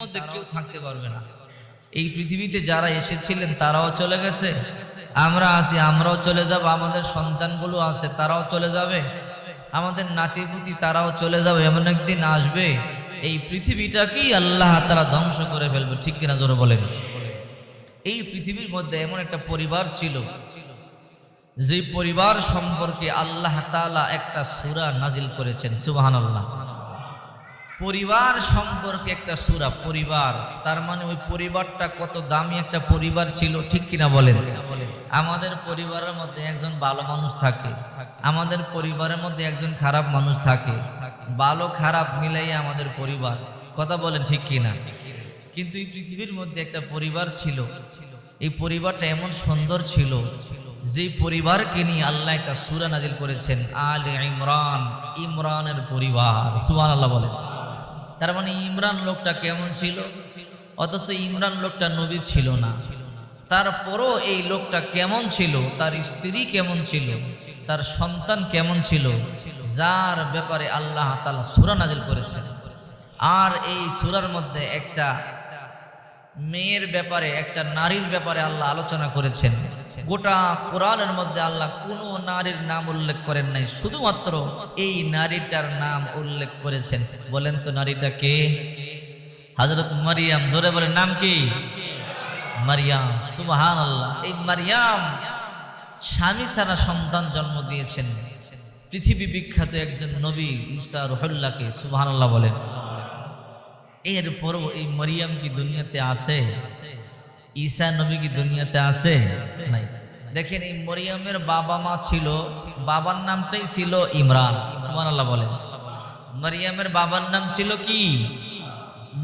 মধ্যে কেউ থাকতে পারবে না। এই পৃথিবীতে যারা এসেছিলেন তারাও চলে গেছে, আমরা আছি, আমরাও চলে যাব, আমাদের সন্তানগুলো আছে তারাও চলে যাবে, আমাদের নাতিপুতি তারাও চলে যাবে। এমন একদিন আসবে এই পৃথিবীটাকেই আল্লাহ তাআলা ধ্বংস করে ফেলবে, ঠিক কিনা জোরে বলেন। এই পৃথিবীর মধ্যে এমন একটা পরিবার ছিল, যে পরিবার সম্পর্কে আল্লাহ তাআলা একটা সূরা নাজিল করেছেন, সুবহানাল্লাহ। পরিবার সম্পর্কে একটা সূরা, পরিবার তার মানে ওই পরিবারটা কত দামি একটা পরিবার ছিল, ঠিক কিনা বলেন। আমাদের পরিবারের মধ্যে একজন ভালো মানুষ থাকে, আমাদের পরিবারের মধ্যে একজন খারাপ মানুষ থাকে, ভালো খারাপ মিলাই আমাদের পরিবার, কথা বলেন ঠিক কিনা। কিন্তু এই পৃথিবীর মধ্যে একটা পরিবার ছিল, এই পরিবারটা এমন সুন্দর ছিল যে পরিবারকে নিয়ে আল্লাহ একটা সূরা নাজিল করেছেন, আলে ইমরান, ইমরানের পরিবার, সুবহানাল্লাহ বলেন। তার মানে ইমরান লোকটা কেমন ছিল, অথচ ইমরান লোকটা নবী ছিল না, তারপরও এই লোকটা কেমন ছিল, তার স্ত্রী কেমন ছিল, তার সন্তান কেমন ছিল, যার ব্যাপারে আল্লাহ তাআলা সূরা নাজিল করেছেন। আর এই সূরার মধ্যে একটা মেয়ের ব্যাপারে, একটা নারীর ব্যাপারে আল্লাহ আলোচনা করেছেন। গোটা কোরআনের মধ্যে আল্লাহ কোনো নারীর নাম উল্লেখ করেন নাই, শুধুমাত্র এই নারীটার নাম উল্লেখ করেছেন। বলেন তো নারীটা কে? হযরত মারিয়াম, জোরে বলেন নাম কি? মারিয়াম, সুবহানাল্লাহ। এই মারিয়াম স্বামী ছাড়া সন্তান জন্ম দিয়েছেন পৃথিবী বিখ্যাত একজন নবী ঈসা রুহুল্লাহকে, সুবহানাল্লাহ বলেন। এরপরও এই মারিয়াম কি দুনিয়াতে আছে? ঈসা নবী কি দুনিয়াতে আছে? নাই। দেখেন এই মারিয়ামের বাবা মা ছিল, বাবার নামটাই ছিল ইমরান, সুবহানাল্লাহ বলেন। মারিয়ামের বাবার নাম ছিল কি?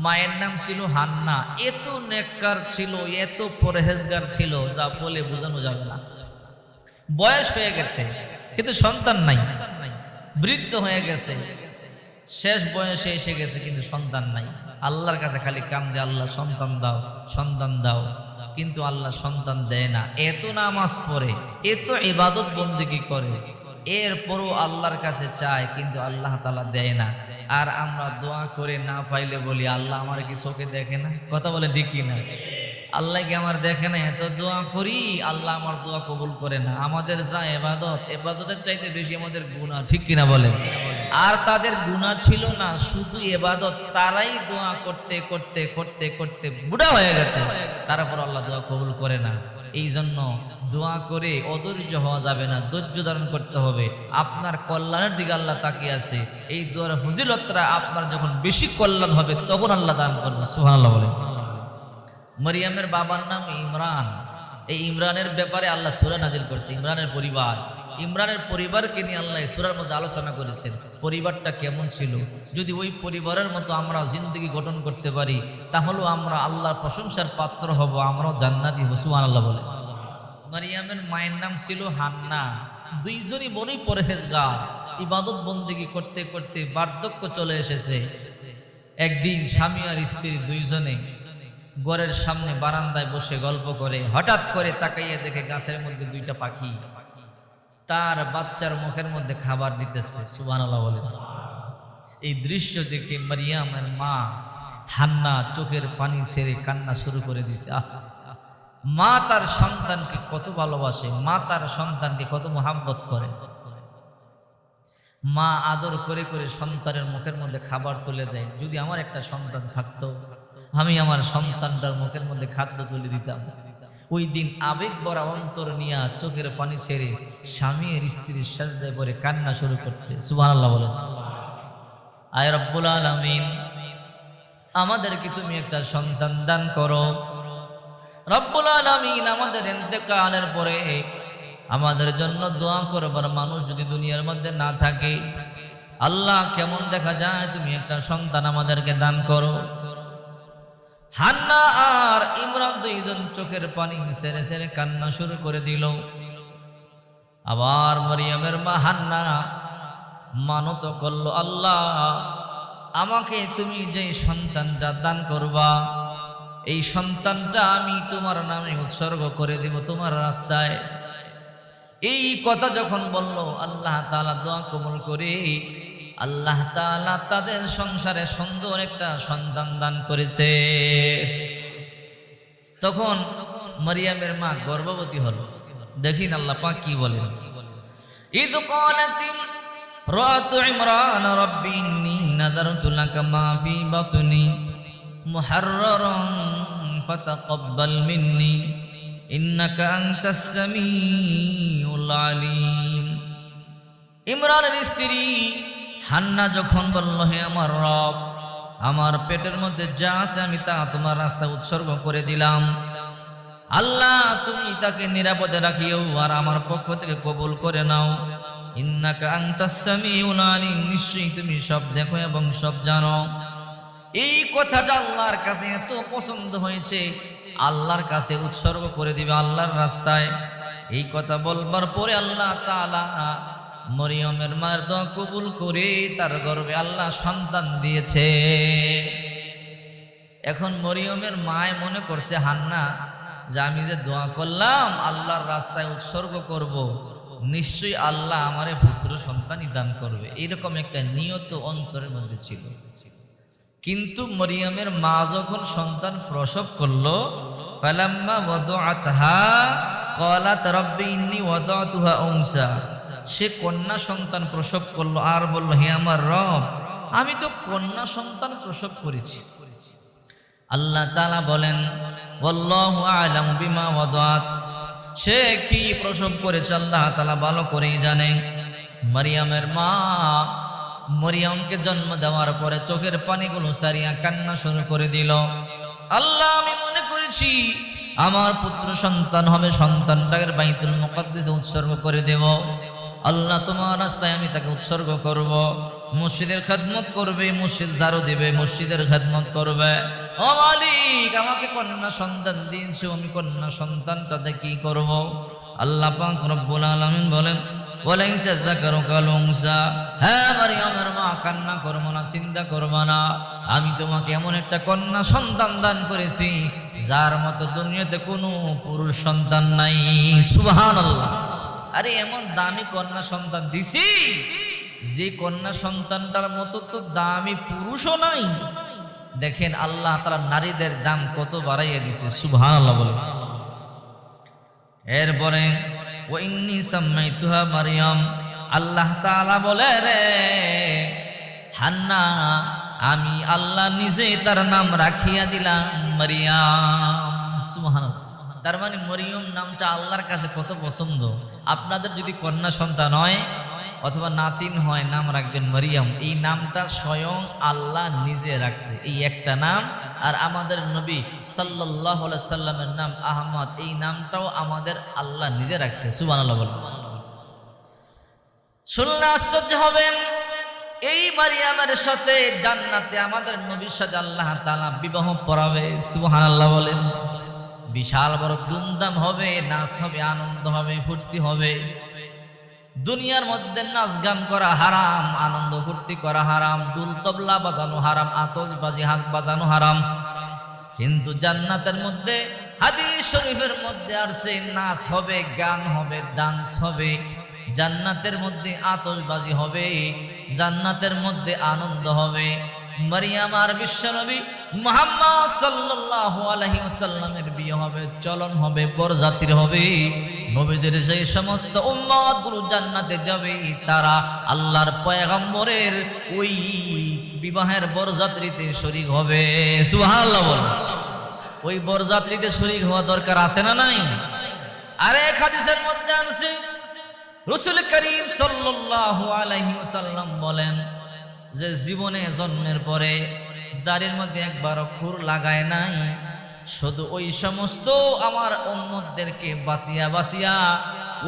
মায়ের নাম ছিল হান্না। এত নেককার ছিল, এত পরহেজগার ছিল, যা বলে বোঝানো যাবে না। বয়স হয়ে গেছে কিন্তু সন্তান নাই, বৃদ্ধ হয়ে গেছে, শেষ বয়সে এসে গেছে কিন্তু সন্তান নাই। আল্লাহর কাছে খালি কান্দে, আল্লাহ সন্তান দাও, সন্তান দাও, কিন্তু আল্লাহ সন্তান দেয় না। এত নামাজ পড়ে, এত ইবাদত বন্দেগী করে, এরপরও আল্লাহর কাছে চায়, কিন্তু আল্লাহ তাআলা দেয় না। আর আমরা দোয়া করে না পাইলে বলি, আল্লাহ আমার কি চোখে দেখে না? কথা বলে ঠিক কি না? আল্লাহ কি আমার দেখে না? এত দোয়া করি, আল্লাহ আমার দোয়া কবুল করে না। আমাদের যা ইবাদত, ইবাদতের চাইতে বেশি আমাদের গুনাহ, ঠিক কিনা বলে। আর তাদের গুনাহ ছিল না, শুধু ইবাদত। তারাই দোয়া করতে করতে করতে করতে বুড়া হয়ে গেছে, তারপর আল্লাহ দোয়া কবুল করে না। এই জন্য দোয়া করে অধৈর্য হওয়া যাবে না, ধৈর্য ধারণ করতে হবে। আপনার কল্যাণের দিকে আল্লাহ তাকিয়ে আছে। এই দোয়ার ফজিলতটা আপনার যখন বেশি কল্যাণ হবে তখন আল্লাহ দান করবে, সুবহানাল্লাহ বলে। মারিয়ামের বাবার নাম ইমরান। এই ইমরানের ব্যাপারে আল্লাহ সূরা নাজিল করছে, ইমরানের পরিবার। ইমরানের পরিবারকে নিয়ে আল্লাহ সূরার মধ্যে আলোচনা করেছেন। পরিবারটা কেমন ছিল? যদি ওই পরিবারের মতো আমরা জিন্দগি গঠন করতে পারি, তাহলেও আমরা আল্লাহর প্রশংসার পাত্র হব, আমরাও জান্নাতি হব, সুবহানাল্লাহ বলে। মারিয়ামের মায়ের নাম ছিল হান্না। দুইজনই বড়ই পরহেজগার, ইবাদত বন্দেগী করতে করতে বার্ধক্য চলে এসেছে। একদিন স্বামী আর স্ত্রী দুইজনে ঘরের সামনে বারান্দায় বসে গল্প করে, হঠাৎ করে তাকাইয়া দেখে গাছের মধ্যে দুইটা পাখি তার বাচ্চার মুখের মধ্যে খাবার দিতেছে, সুবহানাল্লাহ বলে। এই দৃশ্য দেখে মারিয়ামের মা হান্না চোখের পানি ছেড়ে কান্না শুরু করে দিছে। মা তার সন্তানকে কত ভালোবাসে, মা তার সন্তানকে কত মোহাব্বত করে। মা আদর করে করে সন্তানের মুখের মধ্যে খাবার তুলে দেয়। যদি আমার একটা সন্তান থাকতো, আমি আমার সন্তানটার মুখের মধ্যে খাদ্য তুলে দিতাম। ওই দিন আবেগ ভরা অন্তর নিয়ে চোখের পানি ছেড়ে স্বামী আর স্ত্রীর সাজদায় পড়ে কান্না শুরু করতে, সুবহানাল্লাহ বলেন। আয় রব্বুল আলামিন, আমাদেরকে তুমি একটা সন্তান দান করো। রব্বুল আলামিন, আমাদের ইন্তেকালের পরে আমাদের জন্য দোয়া করবার মানুষ যদি দুনিয়ার মধ্যে না থাকে, আল্লাহ কেমন দেখা যায়, তুমি একটা সন্তান আমাদেরকে দান করো। হান্না আর ইমরান দুইজন চোখের পানি ছেড়ে ছেড়ে কান্না শুরু করে দিল। আবার মারিয়ামের মা হান্না মানত করলো, আল্লাহ আমাকে তুমি যে সন্তানটা দান করবা, এই সন্তানটা আমি তোমার নামে উৎসর্গ করে দেব তোমার রাস্তায়। এই কথা যখন বলল, আল্লাহ তাআলা দোয়া কবুল করে আল্লাহ তাআলা তাদের সংসারে সুন্দর একটা সন্তান দান করেছে। তখন মারিয়ামের মা গর্ভবতী হল। দেখেন আল্লাহ পাক কি বলেন, ইদ ক্বালাত ইমরাতু ইমরান রাব্বি ইন্নী নাযারতু লাকা মা ফি বাতনি মুহাররারান ফাতাকাব্বাল মিন্নি ইন্নাকা আনতাস সামিউল আলিম। ইমরানের স্ত্রী হান্না যখন বলল, হে আমার রব, আমার পেটের মধ্যে যা আছে আমি তা তোমার রাস্তায় উৎসর্গ করে দিলাম। আল্লাহ তুমি তাকে নিরাপদে রাখিও আর আমার পক্ষ থেকে কবুল করে নাও। ইন্নাকা আনতাস সামিউল আলিম, নিশ্চয়ই তুমি সব দেখো এবং সব জানো। এই কথাটা আল্লাহর কাছে এত পছন্দ হয়েছে, আল্লাহর কাছে উৎসর্গ করে দিবে আল্লাহর রাস্তায়। এই কথা বলবার পরে আল্লাহ তাআলা মরিয়মের মায়ের দোয়া কবুল করে তার গর্ভে আল্লাহ সন্তান দিয়েছে। এখন মরিয়মের মায় মনে করছে হান্না যে আমি যে দোয়া করলাম আল্লাহর রাস্তায় উৎসর্গ করব, নিশ্চয়ই আল্লাহ আমারে পুত্র সন্তানই দান করবে, এরকম একটা নিয়ত অন্তরের মধ্যে ছিল। কিন্তু মরিয়মের মা যখন সন্তান প্রসব করলো, ফালাম্মা ওয়াদআতহা ক্বালাত রাব্বি ইন্নী ওয়াদআতুহা উনসা, সে কন্যা সন্তান প্রসব করলো আর বলল, হে আমার রব, আমি তো কন্যা সন্তান প্রসব করেছি। আল্লাহ তাআলা বলেন, ওয়াল্লাহু আ'লামু বিমা ওয়াদআত, সে কি প্রসব করেছে আল্লাহ তাআলা ভালো করেই জানে। মারিয়ামের মা মরিয়মকে জন্ম দেওয়ার পরে চোখের পানিগুলো সারিয়া কান্না শুরু করে দিল। আল্লাহ, আমি মনে করেছি আমার পুত্র সন্তান হবে, সন্তানটাকে বাইতুল মুকাদ্দাসে উৎসর্গ করে দেব। আল্লাহ তোমার রাস্তায় আমি তাকে উৎসর্গ করব, মসজিদের খেদমত করবে, মসজিদ ঝাড়ু দিবে, মসজিদের খেদমত করবে। ও মালিক, আমাকে কন্যা সন্তান দিয়েছো, আমি কন্যা সন্তানটাতে কি করব? আল্লাহ পাক রব্বুল আলামিন বলেন, ওয়ালাইসা যাকারু কাল উনসা, হ্যাঁ মারিয়ামের মা কান্না করবো না, চিন্তা করবো না, আমি তোমাকে এমন একটা কন্যা সন্তান দান করেছি যার মতো দুনিয়াতে কোনো পুরুষ সন্তান নাই। সুবহানাল্লাহ। আরে এমন দামি কন্যা সন্তান দিছি যে কন্যা সন্তানটার মতো তো দামি পুরুষও নাই। দেখেন আল্লাহ তাআলা নারীদের দাম কত বাড়াইয়া দিছে। সুবহানাল্লাহ বলে। এরপরে ওয়া ইন্নী সাম্মাইতুহা মারইয়াম, আল্লাহ তাআলা বলে, রে হান্না, আমি আল্লাহ নিজে তার নাম রাখিয়া দিলাম মারইয়াম। সুবহানাল্লাহ। তার মানে মরিয়ম নামটা আল্লাহর কাছে কত পছন্দ। আপনাদের যদি কন্যা সন্তান হয় অথবা নাতিন হয়, নাম রাখবেন মারিয়াম। এই নামটা স্বয়ং আল্লাহ নিজে রাখছে, এই একটা নাম। আর আমাদের নবী সাল্লাল্লাহু আলাইহি সাল্লামের নাম আহমদ, এই নামটাও আমাদের আল্লাহ নিজে রাখছে। সুবহানাল্লাহ বলেন। শুনলে আশ্চর্য হবেন, এই মারিয়ামের সাথে জান্নাতে আমাদের নবীর সাথে আল্লাহ তাআলা বিবাহ পড়াবে। সুবহানাল্লাহ বলেন। বিশাল বড় ধুমধাম হবে, নাচ হবে, আনন্দ হবে, ফুর্তি হবে। দুনিয়ার মধ্যে নাচ গান করা হারাম, আনন্দ ফুর্তি করা হারাম, দুল তবলা বাজানো হারাম, আতশবাজি হাত বাজানো হারাম। কিন্তু জান্নাতের মধ্যে হাদিস শরীফের মধ্যে আসছে নাচ হবে, গান হবে, ডান্স হবে, জান্নাতের মধ্যে আতশবাজি হবে, জান্নাতের মধ্যে আনন্দ হবে। মারিয়াম আর বিশ্বনবী মুহাম্মদ সাল্লাল্লাহু আলাইহি ওয়াসাল্লামের বিয়ে হবে, চলন হবে, বরযাত্রী হবে। নবীদের যে সমস্ত উম্মতগুলো জান্নাতে যাবে, তারা আল্লাহর পয়গম্বরের ওই বিবাহের বরযাত্রীতে শরীক হবে। সুবহানাল্লাহ। ওই বরযাত্রীতে শরীক হওয়া দরকার আছে না নাই? আরে এক হাদিসের মধ্যে আছে, রাসূল করিম সাল্লাল্লাহু আলাইহি ওয়াসাল্লাম বলেন যে জীবনে জন্মের পরে দাড়ির মধ্যে একবারও খুর লাগায় নাই, শুধু ওই সমস্ত আমার উম্মতদেরকে বাঁচিয়া বাঁচিয়া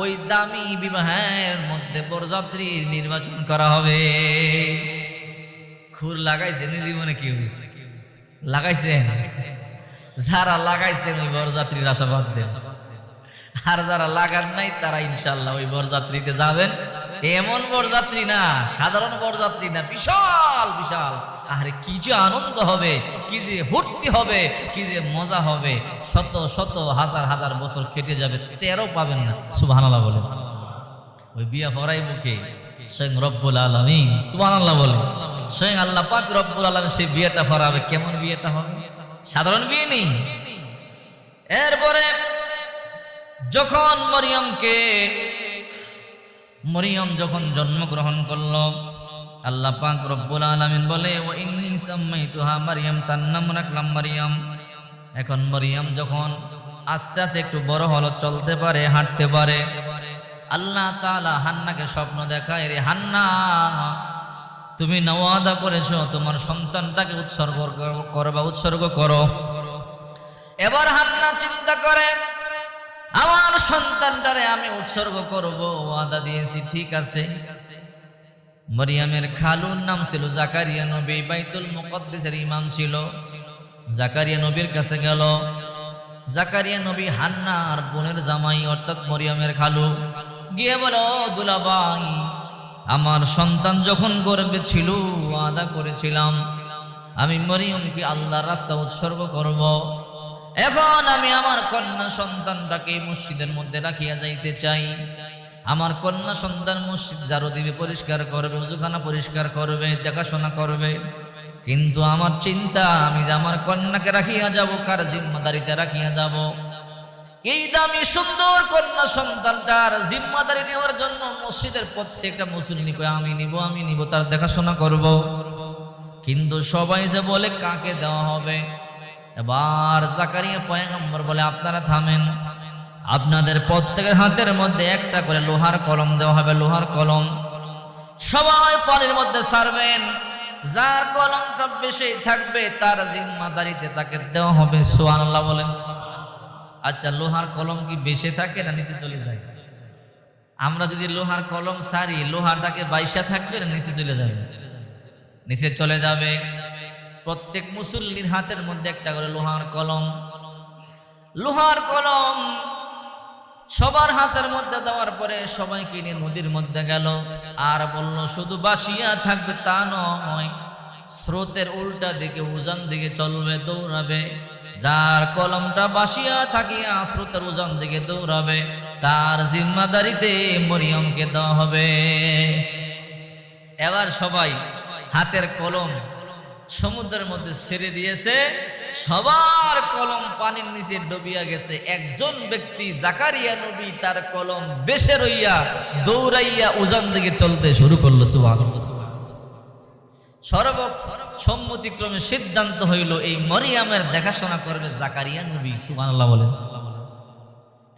ওই দামি বিবাহের মধ্যে বরযাত্রীর নির্বাচন করা হবে। খুর লাগাইছেন জীবনে? কি লাগাইছেন? যারা লাগাইছেন ওই বরযাত্রীর আশাবাদ দেন, আর যারা লাগান নাই তারা ইনশাআল্লাহ ওই বরযাত্রীতে যাবেন। এমন বরযাত্রী না, সাধারণ বরযাত্রী না, বিশাল বিশাল। আরে কি যে আনন্দ হবে, কি যে ফুর্তি হবে, কি যে মজা হবে। শত শত হাজার হাজার বছর কেটে যাবে, টেরও পাবেন না। সুবহানাল্লাহ বলেন। ওই বিয়া পড়াই মুখে স্বয়ং রব্বুল আলামিন। সুবহানাল্লাহ বলে। স্বয়ং আল্লাহ পাক রব্বুল আলামিন সেই বিয়েটা করাবে। কেমন বিয়েটা হবে? সাধারণ বিয়ে নেই। এরপরে যখন মরিয়ম যখন জন্মগ্রহণ করলো, আল্লাহ পাক রব্বুল আলামিন বলে ওয়া ইন্নী সাম্মাইতুহা মারইয়াম, তার নাম রাখলাম মারইয়াম। এখন মরিয়ম যখন আস্তে আস্তে একটু বড় হলো, চলতে পারে, হাঁটতে পারে, আল্লাহ তাআলা হান্নাকে স্বপ্ন দেখায়, রে হান্না, তুমি না ওয়াদা করেছো তোমার সন্তানটাকে উৎসর্গ করো। এবার হান্না চিন্তা করে, আমার সন্তানটারে আমি উৎসর্গ করব, ওয়াদা দিয়েছি, ঠিক আছে। মরিয়মের খালুর নাম ছিল জাকারিয়া নবী, বাইতুল মুকদ্দিসের ইমাম ছিল। জাকারিয়া নবীর কাছে গেল। জাকারিয়া নবী হান্নার বোনের জামাই অর্থাৎ মরিয়মের খালু, গিয়ে বলো, দুলাভাই, আমার সন্তান যখন গর্ভে ছিল ওয়াদা করেছিলাম আমি মরিয়মকে আল্লাহর রাস্তা উৎসর্গ করব। এখন আমি আমার কন্যা সন্তানটাকে মসজিদের মধ্যে রাখিয়া যাইতে চাই। আমার কন্যা সন্তান মসজিদ ঝাড়ু দিবে, পরিষ্কার করবে, ওযুখানা পরিষ্কার করবে, দেখাশোনা করবে। কিন্তু আমার চিন্তা, আমি যে আমার কন্যাকে রাখিয়া যাব, কার জিম্মাদারিতে রাখিয়া যাব? এই দামি সুন্দর কন্যা সন্তানটার জিম্মাদারি নেওয়ার জন্য মসজিদের প্রত্যেকটা মুসল্লি কয় আমি নিব, তার দেখাশোনা করব। কিন্তু সবাই যে বলে কাকে দেওয়া হবে। এবার জাকারিয়া পয়গম্বর বলে, আপনারা থামেন, আপনাদের প্রত্যেকের হাতের মধ্যে একটা করে লোহার কলম দেওয়া হবে, লোহার কলম। সবাই পানির মধ্যে ছাড়বেন, যার কলমটা বেশি থাকবে তার জিম্মাদারিতে তাকে দেওয়া হবে। সুবহানাল্লাহ বলেন। আচ্ছা, লোহার কলম কি বেশি থাকে না নিচে চলে যায়? আমরা যদি লোহার কলম সারি, লোহাটাকে বাইশা থাকবে না নিচে চলে যাবে? নিচে চলে যাবে। প্রত্যেক মুসল্লির হাতের মধ্যে একটা করে লোহার কলম। লোহার কলম সবার হাতের মধ্যে দেওয়ার পরে সবাইকে নিয়ে নদীর মধ্যে গেল। আর বলল, শুধু বাসিয়া থাকবে তা নয়, স্রোতের উল্টা দিকে উজান দিকে চলবে, দৌড়াবে। যার কলমটা বাসিয়া থাকিয়া স্রোতের উজান দিকে দৌড়াবে, তার জিম্মাদারিতে মরিয়মকে দেওয়া হবে। এবার সবাই হাতের কলম সমুদ্রের মধ্যে ছেড়ে দিয়েছে, সবার কলম পানির নিচে ডুবিয়া গেছে। একজন ব্যক্তি জাকারিয়া নবী তার কলম বেশে রইয়া দৌড়াইয়া উজান দিকে চলতে শুরু করলো। সুবহানাল্লাহ। সর্বসম্মতিক্রমে সিদ্ধান্ত হইল এই মরিয়মের দেখাশোনা করবে জাকারিয়া নবী। সুবহানাল্লাহ বলেন।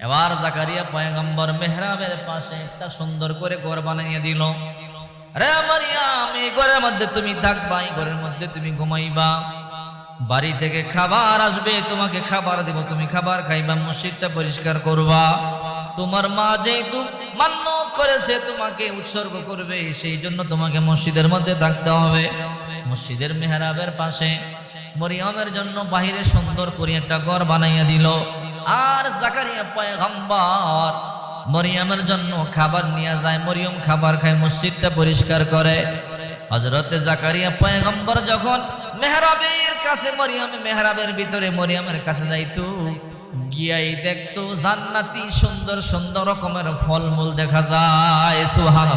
এবার জাকারিয়া পয়গম্বর মেহরাবের পাশে একটা সুন্দর করে ঘর বানাইয়া দিল। রে মরিয়ম, এই ঘরের মধ্যে তুমি থাকবা, এই ঘরের মধ্যে তুমি ঘুমাইবা। বাড়ি থেকে খাবার আসবে, তোমাকে খাবার দেব, তুমি খাবার খাইবা, মসজিদটা পরিষ্কার করবা। তোমার মা যেহেতু মান্নত করেছে তোমাকে উৎসর্গ করবে, সেই জন্য তোমাকে মসজিদের মধ্যে থাকতে হবে। মসজিদের মেহরাবের পাশে মরিয়মের জন্য বাহিরে সুন্দর করে একটা ঘর বানাইয়া দিল। আর জাকারিয়া পয়গম্বর মরিয়মের জন্য খাবার নিয়ে যায়, মরিয়ম খাবার খায়, মসজিদটা পরিষ্কার করে। হযরতে জাকারিয়া পয়গম্বর যখন মেহরাবের কাছে মেহরাবের ভিতরে মরিয়মের কাছে যাইতো, গিয়াই দেখতো জান্নাতি সুন্দর সুন্দর রকমের ফলমূল দেখা যায়। সুবহানাল্লাহ।